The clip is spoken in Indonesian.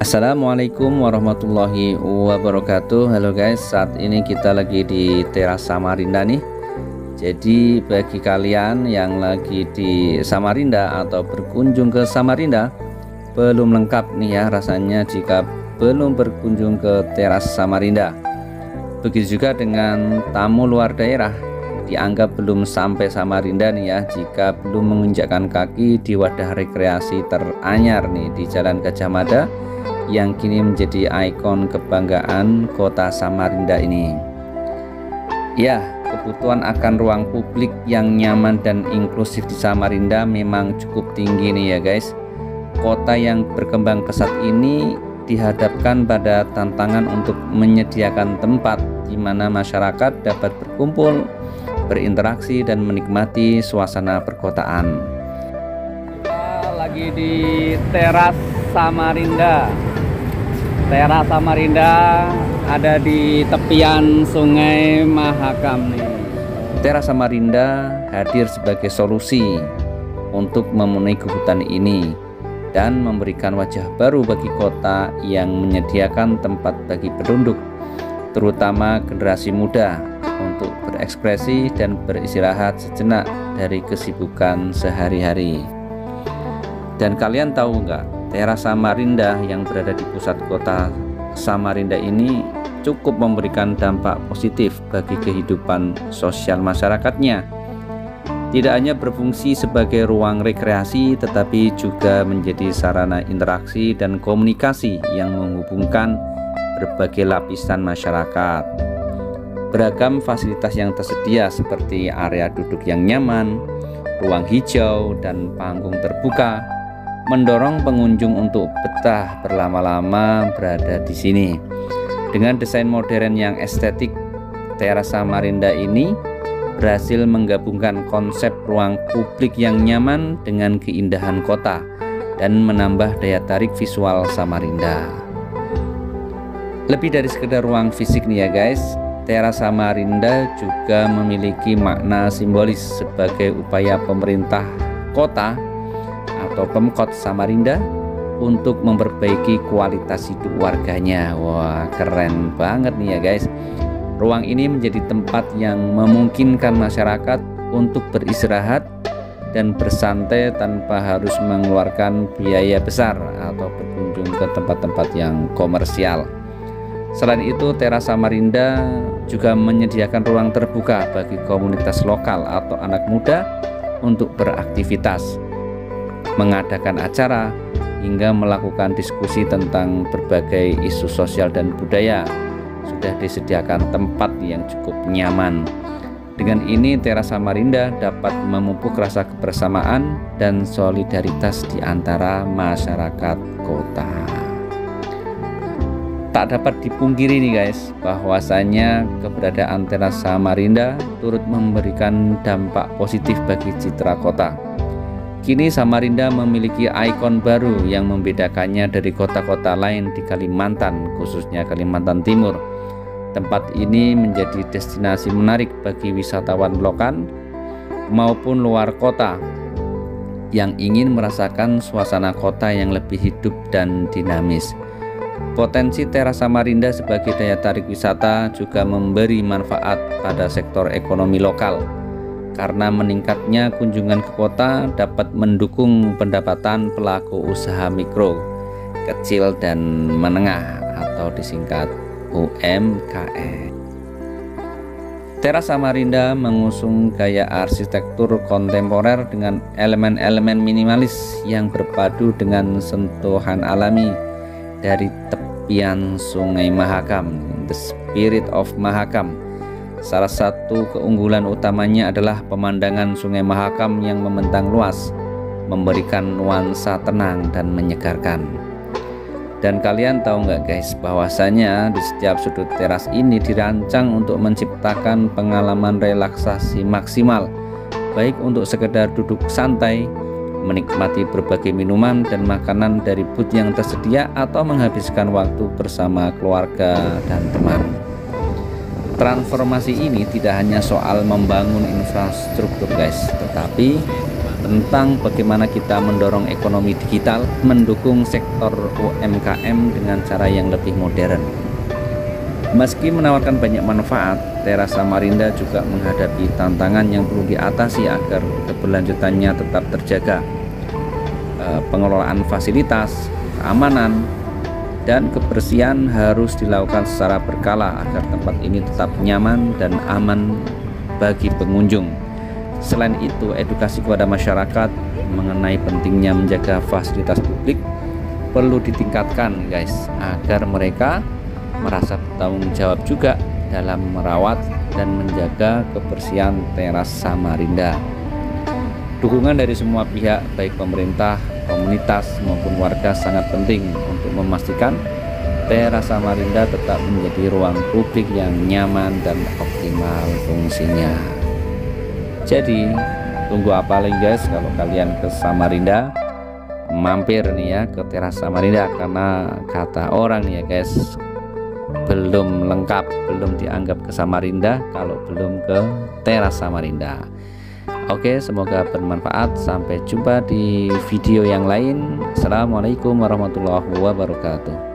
Assalamualaikum warahmatullahi wabarakatuh. Halo guys, saat ini kita lagi di teras Samarinda nih. Jadi bagi kalian yang lagi di Samarinda atau berkunjung ke Samarinda, belum lengkap nih ya rasanya jika belum berkunjung ke teras Samarinda. Begitu juga dengan tamu luar daerah, dianggap belum sampai Samarinda nih ya jika belum menginjakkan kaki di wadah rekreasi teranyar nih di Jalan Gajah Mada yang kini menjadi ikon kebanggaan kota Samarinda ini. Ya, kebutuhan akan ruang publik yang nyaman dan inklusif di Samarinda memang cukup tinggi nih ya guys. Kota yang berkembang pesat ini dihadapkan pada tantangan untuk menyediakan tempat di mana masyarakat dapat berkumpul, berinteraksi dan menikmati suasana perkotaan. Kita lagi di teras Samarinda. Teras Samarinda ada di tepian Sungai Mahakam nih. Teras Samarinda hadir sebagai solusi untuk memenuhi kebutuhan ini dan memberikan wajah baru bagi kota yang menyediakan tempat bagi penduduk, terutama generasi muda, untuk berekspresi dan beristirahat sejenak dari kesibukan sehari-hari. Dan kalian tahu nggak? Teras Samarinda yang berada di pusat kota Samarinda ini cukup memberikan dampak positif bagi kehidupan sosial masyarakatnya. Tidak hanya berfungsi sebagai ruang rekreasi, tetapi juga menjadi sarana interaksi dan komunikasi yang menghubungkan berbagai lapisan masyarakat. Beragam fasilitas yang tersedia seperti area duduk yang nyaman, ruang hijau, dan panggung terbuka mendorong pengunjung untuk betah berlama-lama berada di sini. Dengan desain modern yang estetik, teras Samarinda ini berhasil menggabungkan konsep ruang publik yang nyaman dengan keindahan kota dan menambah daya tarik visual Samarinda. Lebih dari sekedar ruang fisik nih ya guys, teras Samarinda juga memiliki makna simbolis sebagai upaya pemerintah kota atau Pemkot Samarinda untuk memperbaiki kualitas hidup warganya. Wah, keren banget nih ya guys. Ruang ini menjadi tempat yang memungkinkan masyarakat untuk beristirahat dan bersantai tanpa harus mengeluarkan biaya besar atau berkunjung ke tempat-tempat yang komersial. Selain itu, teras Samarinda juga menyediakan ruang terbuka bagi komunitas lokal atau anak muda untuk beraktivitas, mengadakan acara, hingga melakukan diskusi tentang berbagai isu sosial dan budaya. Sudah disediakan tempat yang cukup nyaman. Dengan ini teras Samarinda dapat memupuk rasa kebersamaan dan solidaritas di antara masyarakat kota. Tak dapat dipungkiri nih guys, bahwasanya keberadaan teras Samarinda turut memberikan dampak positif bagi citra kota. Kini Samarinda memiliki ikon baru yang membedakannya dari kota-kota lain di Kalimantan, khususnya Kalimantan Timur. Tempat ini menjadi destinasi menarik bagi wisatawan lokal maupun luar kota yang ingin merasakan suasana kota yang lebih hidup dan dinamis. Potensi teras Samarinda sebagai daya tarik wisata juga memberi manfaat pada sektor ekonomi lokal, karena meningkatnya kunjungan ke kota dapat mendukung pendapatan pelaku usaha mikro, kecil, dan menengah atau disingkat UMKM. Teras Samarinda mengusung gaya arsitektur kontemporer dengan elemen-elemen minimalis yang berpadu dengan sentuhan alami dari tepian Sungai Mahakam, the spirit of Mahakam. Salah satu keunggulan utamanya adalah pemandangan Sungai Mahakam yang membentang luas, memberikan nuansa tenang dan menyegarkan. Dan kalian tahu nggak guys, bahwasanya di setiap sudut teras ini dirancang untuk menciptakan pengalaman relaksasi maksimal, baik untuk sekedar duduk santai, menikmati berbagai minuman dan makanan dari booth yang tersedia, atau menghabiskan waktu bersama keluarga dan teman. Transformasi ini tidak hanya soal membangun infrastruktur guys, tetapi tentang bagaimana kita mendorong ekonomi digital, mendukung sektor UMKM dengan cara yang lebih modern. Meski menawarkan banyak manfaat, Teras Samarinda juga menghadapi tantangan yang perlu diatasi agar keberlanjutannya tetap terjaga. Pengelolaan fasilitas, keamanan, dan kebersihan harus dilakukan secara berkala agar tempat ini tetap nyaman dan aman bagi pengunjung. Selain itu, edukasi kepada masyarakat mengenai pentingnya menjaga fasilitas publik perlu ditingkatkan, guys, agar mereka merasa bertanggung jawab juga dalam merawat dan menjaga kebersihan Teras Samarinda. Dukungan dari semua pihak, baik pemerintah, komunitas maupun warga, sangat penting untuk memastikan Teras Samarinda tetap menjadi ruang publik yang nyaman dan optimal fungsinya. Jadi tunggu apa lagi, guys? Kalau kalian ke Samarinda, mampir nih ya ke Teras Samarinda, karena kata orang nih ya, guys, belum lengkap, belum dianggap ke Samarinda kalau belum ke Teras Samarinda. Oke, semoga bermanfaat. Sampai jumpa di video yang lain. Assalamualaikum warahmatullahi wabarakatuh.